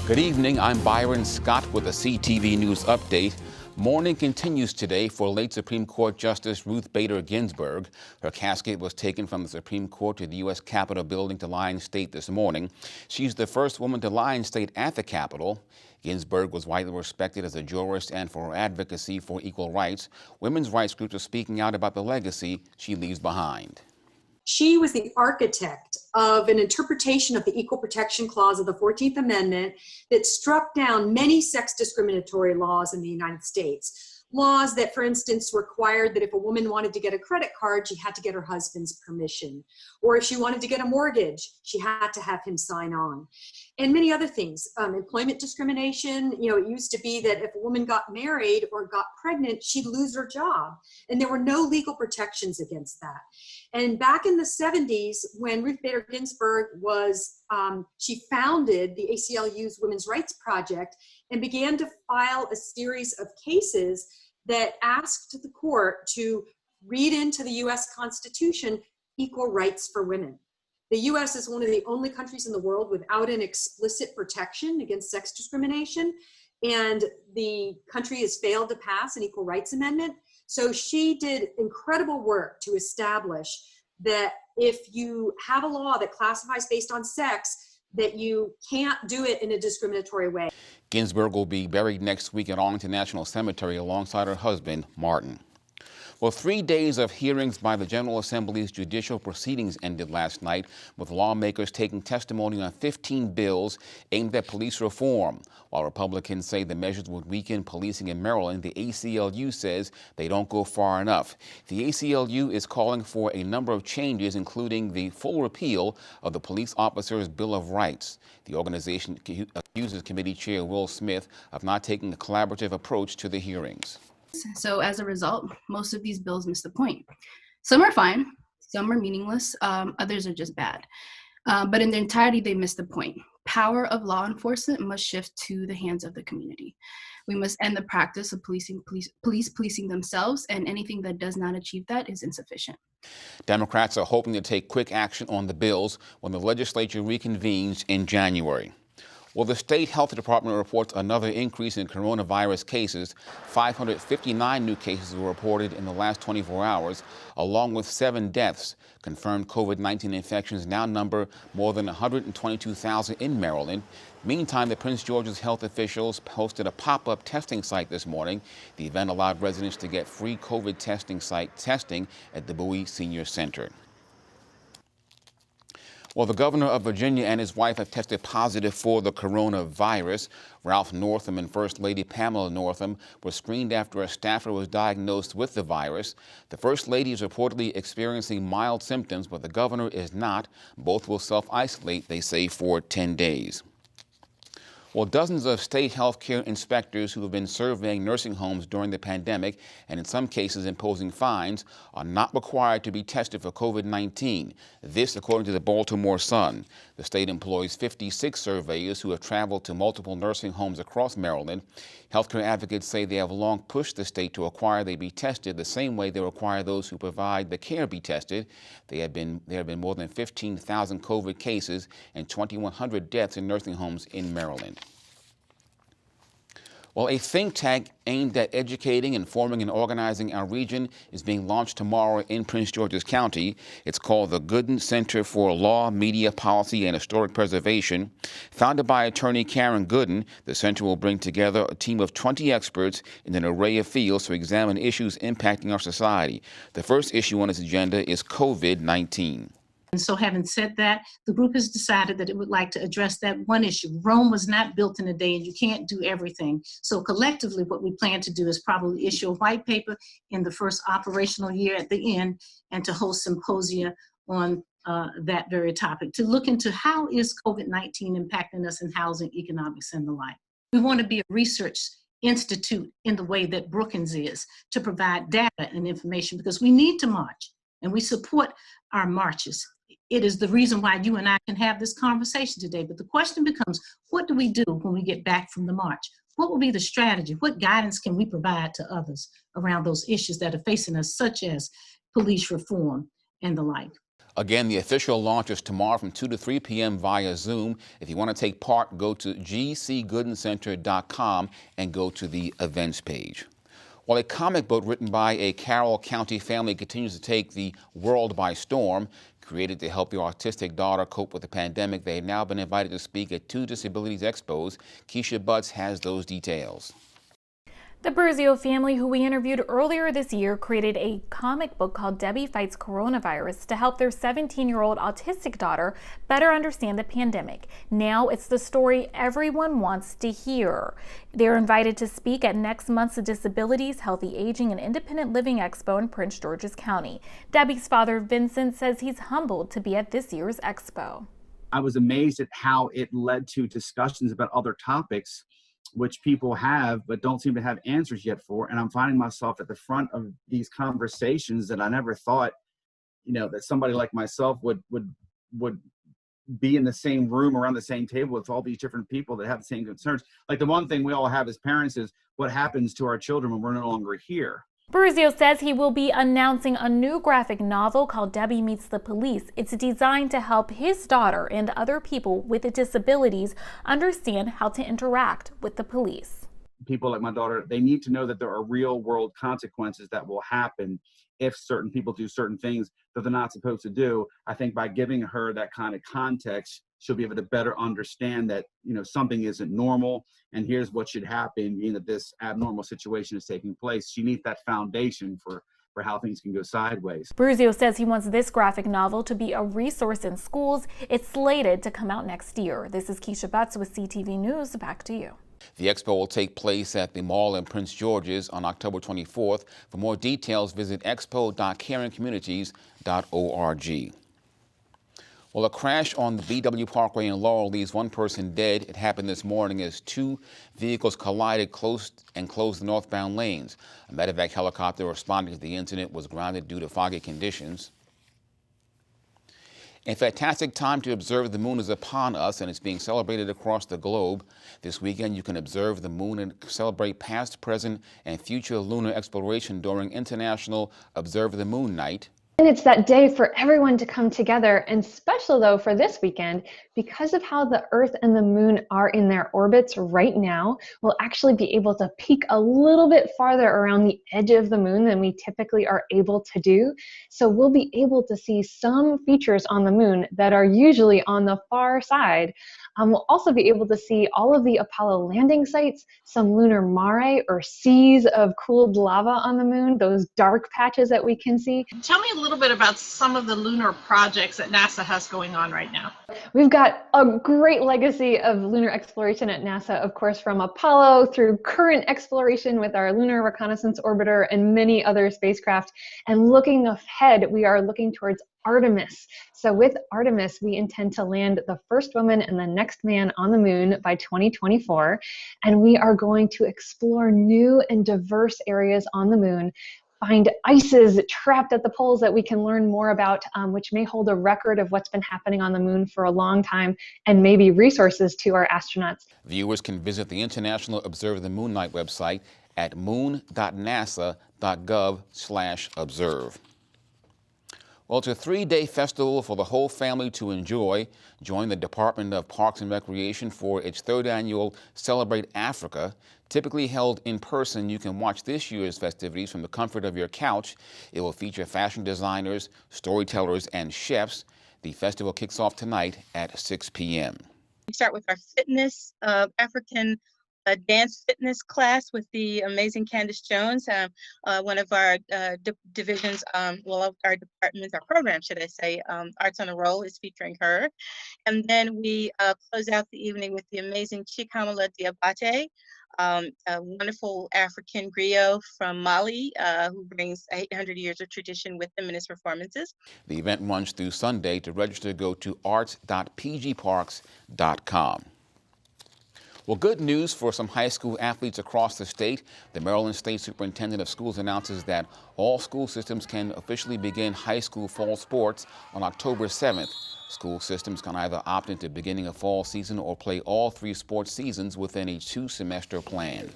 Good evening, I'm Byron Scott with a CTV News update. Mourning continues today for late Supreme Court Justice Ruth Bader Ginsburg. Her casket was taken from the Supreme Court to the U.S. Capitol building to lie in state this morning. She's the first woman to lie in state at the Capitol. Ginsburg was widely respected as a jurist and for her advocacy for equal rights. Women's rights groups are speaking out about the legacy she leaves behind. She was the architect of an interpretation of the Equal Protection Clause of the 14th Amendment that struck down many sex discriminatory laws in the United States. Laws that, for instance, required that if a woman wanted to get a credit card, she had to get her husband's permission. Or if she wanted to get a mortgage, she had to have him sign on. And many other things. Employment discrimination, it used to be that if a woman got married or got pregnant, she'd lose her job. And there were no legal protections against that. And back in the 70s, when Ruth Bader Ginsburg she founded the ACLU's Women's Rights Project and began to file a series of cases that asked the court to read into the US Constitution equal rights for women. The US is one of the only countries in the world without an explicit protection against sex discrimination, and the country has failed to pass an equal rights amendment. So she did incredible work to establish that if you have a law that classifies based on sex, that you can't do it in a discriminatory way. Ginsburg will be buried next week at Arlington National Cemetery alongside her husband, Martin. Well, 3 days of hearings by the General Assembly's judicial proceedings ended last night, with lawmakers taking testimony on 15 bills aimed at police reform. While Republicans say the measures would weaken policing in Maryland, the ACLU says they don't go far enough. The ACLU is calling for a number of changes, including the full repeal of the Police Officers' Bill of Rights. The organization accuses committee chair Will Smith of not taking a collaborative approach to the hearings. So as a result, most of these bills miss the point. Some are fine, some are meaningless, others are just bad. But in their entirety, they miss the point. Power of law enforcement must shift to the hands of the community. We must end the practice of police policing themselves, and anything that does not achieve that is insufficient. Democrats are hoping to take quick action on the bills when the legislature reconvenes in January. Well, the state health department reports another increase in coronavirus cases. 559 new cases were reported in the last 24 hours, along with 7 deaths. Confirmed COVID-19 infections now number more than 122,000 in Maryland. Meantime, the Prince George's health officials hosted a pop-up testing site this morning. The event allowed residents to get free COVID testing at the Bowie Senior Center. Well, the governor of Virginia and his wife have tested positive for the coronavirus. Ralph Northam and First Lady Pamela Northam were screened after a staffer was diagnosed with the virus. The First Lady is reportedly experiencing mild symptoms, but the governor is not. Both will self-isolate, they say, for 10 days. Well, dozens of state health care inspectors who have been surveying nursing homes during the pandemic and in some cases imposing fines are not required to be tested for COVID-19. This, according to the Baltimore Sun. The state employs 56 surveyors who have traveled to multiple nursing homes across Maryland. Healthcare advocates say they have long pushed the state to require they be tested the same way they require those who provide the care be tested. There have been more than 15,000 COVID cases and 2,100 deaths in nursing homes in Maryland. Well, a think tank aimed at educating, informing, and organizing our region is being launched tomorrow in Prince George's County. It's called the Gooden Center for Law, Media, Policy, and Historic Preservation. Founded by attorney Karen Gooden, the center will bring together a team of 20 experts in an array of fields to examine issues impacting our society. The first issue on its agenda is COVID-19. And so having said that, the group has decided that it would like to address that one issue. Rome was not built in a day and you can't do everything. So collectively, what we plan to do is probably issue a white paper in the first operational year at the end and to host symposia on that very topic, to look into how is COVID-19 impacting us in housing, economics, and the like. We want to be a research institute in the way that Brookings is, to provide data and information, because we need to march and we support our marches. It is the reason why you and I can have this conversation today. But the question becomes, what do we do when we get back from the march? What will be the strategy? What guidance can we provide to others around those issues that are facing us, such as police reform and the like? Again, the official launch is tomorrow from 2 to 3 p.m. via Zoom. If you want to take part, go to gcgoodencenter.com and go to the events page. While a comic book written by a Carroll County family continues to take the world by storm, created to help their autistic daughter cope with the pandemic, they have now been invited to speak at 2 Disabilities Expos. Keisha Butts has those details. The Bruzio family, who we interviewed earlier this year, created a comic book called Debbie Fights Coronavirus to help their 17-year-old autistic daughter better understand the pandemic. Now it's the story everyone wants to hear. They're invited to speak at next month's Disabilities, Healthy Aging, and Independent Living Expo in Prince George's County. Debbie's father, Vincent, says he's humbled to be at this year's expo. I was amazed at how it led to discussions about other topics which people have but don't seem to have answers yet for, and I'm finding myself at the front of these conversations that I never thought, that somebody like myself would be in the same room around the same table with all these different people that have the same concerns. Like, the one thing we all have as parents is what happens to our children when we're no longer here. Bruzio says he will be announcing a new graphic novel called Debbie Meets the Police. It's designed to help his daughter and other people with disabilities understand how to interact with the police. People like my daughter, they need to know that there are real world consequences that will happen if certain people do certain things that they're not supposed to do. I think by giving her that kind of context, she'll be able to better understand that, something isn't normal and here's what should happen, that this abnormal situation is taking place. She needs that foundation for how things can go sideways. Bruzio says he wants this graphic novel to be a resource in schools. It's slated to come out next year. This is Keisha Butts with CTV News. Back to you. The expo will take place at the mall in Prince George's on October 24th. For more details, visit expo.caringcommunities.org. Well, a crash on the BW Parkway in Laurel leaves one person dead. It happened this morning as two vehicles collided closed the northbound lanes. A medevac helicopter responding to the incident was grounded due to foggy conditions. A fantastic time to observe the moon is upon us, and it's being celebrated across the globe. This weekend, you can observe the moon and celebrate past, present, and future lunar exploration during International Observe the Moon Night. And it's that day for everyone to come together, and special though for this weekend, because of how the Earth and the Moon are in their orbits right now, we'll actually be able to peek a little bit farther around the edge of the Moon than we typically are able to do. So we'll be able to see some features on the Moon that are usually on the far side. We'll also be able to see all of the Apollo landing sites, some lunar mare or seas of cooled lava on the Moon, those dark patches that we can see. Tell me a little bit about some of the lunar projects that NASA has going on right now. We've got a great legacy of lunar exploration at NASA, of course, from Apollo through current exploration with our Lunar Reconnaissance Orbiter and many other spacecraft. And looking ahead, we are looking towards Artemis. So with Artemis, we intend to land the first woman and the next man on the Moon by 2024. And we are going to explore new and diverse areas on the Moon, find ices trapped at the poles that we can learn more about, which may hold a record of what's been happening on the Moon for a long time, and maybe resources to our astronauts. Viewers can visit the International Observe the Moon Night website at moon.nasa.gov/observe. Well, it's a 3-day festival for the whole family to enjoy. Join the Department of Parks and Recreation for its 3rd annual Celebrate Africa. Typically held in person, you can watch this year's festivities from the comfort of your couch. It will feature fashion designers, storytellers, and chefs. The festival kicks off tonight at 6 p.m. We start with our fitness, African dance fitness class with the amazing Candace Jones, one of our divisions, our departments, our program, should I say, Arts on a Roll is featuring her. And then we close out the evening with the amazing Chikamala Diabate, a wonderful African griot from Mali who brings 800 years of tradition with him in his performances. The event runs through Sunday. To register, go to arts.pgparks.com. Well, good news for some high school athletes across the state. The Maryland State Superintendent of Schools announces that all school systems can officially begin high school fall sports on October 7th. School systems can either opt into beginning a fall season or play all 3 sports seasons within a 2-semester plan.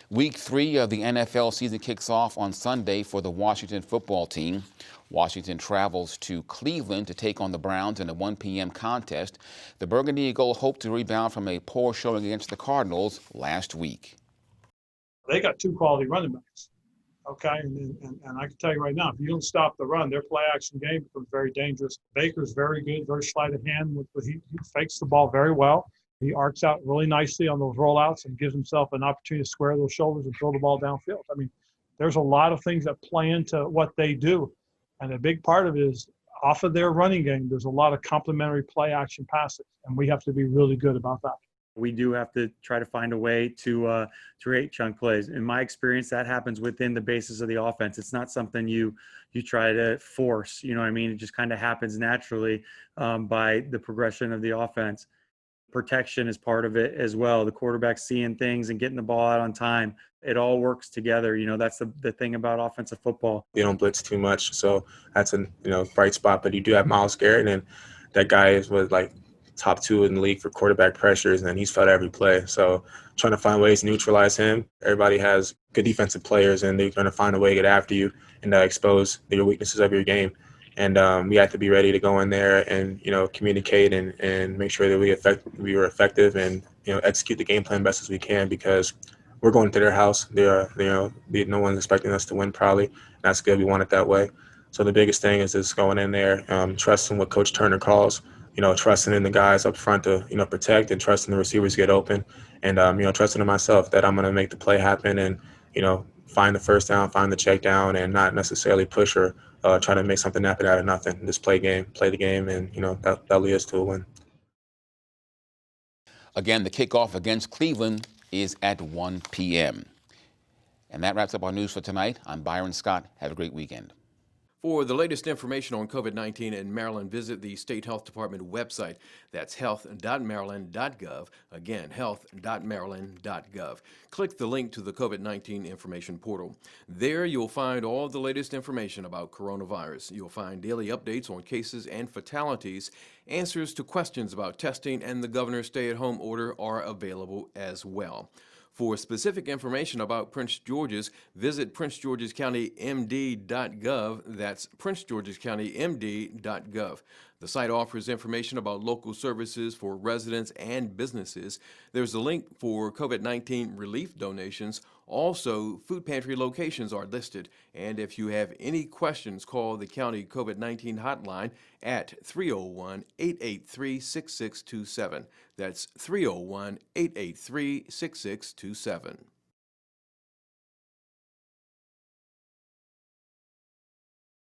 Week 3 of the NFL season kicks off on Sunday for the Washington football team. Washington travels to Cleveland to take on the Browns in a 1 p.m. contest. The Burgundy Eagle hope to rebound from a poor showing against the Cardinals last week. They got 2 quality running backs, okay? And I can tell you right now, if you don't stop the run, their play-action game becomes very dangerous. Baker's very good, very sleight of hand. He fakes the ball very well. He arcs out really nicely on those rollouts and gives himself an opportunity to square those shoulders and throw the ball downfield. I mean, there's a lot of things that play into what they do. And a big part of it is off of their running game, there's a lot of complementary play-action passes, and we have to be really good about that. We do have to try to find a way to create chunk plays. In my experience, that happens within the basis of the offense. It's not something you try to force, you know what I mean? It just kind of happens naturally by the progression of the offense. Protection is part of it as well. The quarterback seeing things and getting the ball out on time. It all works together. You know, that's the thing about offensive football. They don't blitz too much, so that's a bright spot. But you do have Myles Garrett, and that guy was like top 2 in the league for quarterback pressures, and he's felt every play. So trying to find ways to neutralize him. Everybody has good defensive players, and they're going to find a way to get after you and expose your weaknesses of your game. And we have to be ready to go in there and communicate and make sure that we were effective and execute the game plan best as we can, because we're going to their house. No one's expecting us to win probably. That's good. We want it that way. So the biggest thing is just going in there, trusting what Coach Turner calls. Trusting in the guys up front to protect, and trusting the receivers to get open, and trusting in myself that I'm going to make the play happen and find the first down, find the check down, and not necessarily push or try to make something happen out of nothing. Just play the game, and that'll lead us to a win. Again, the kickoff against Cleveland is at 1 p.m. And that wraps up our news for tonight. I'm Byron Scott. Have a great weekend. For the latest information on COVID-19 in Maryland, visit the State Health Department website. That's HEALTH.MARYLAND.GOV. Again, HEALTH.MARYLAND.GOV. Click the link to the COVID-19 information portal. There you'll find all the latest information about coronavirus. You'll find daily updates on cases and fatalities. Answers to questions about testing and the governor's stay-at-home order are available as well. For specific information about Prince George's, visit PrinceGeorgesCountyMD.GOV. That's PrinceGeorgesCountyMD.GOV. The site offers information about local services for residents and businesses. There's a link for COVID-19 relief donations. Also, food pantry locations are listed. And if you have any questions, call the county COVID-19 hotline at 301-883-6627. That's 301-883-6627.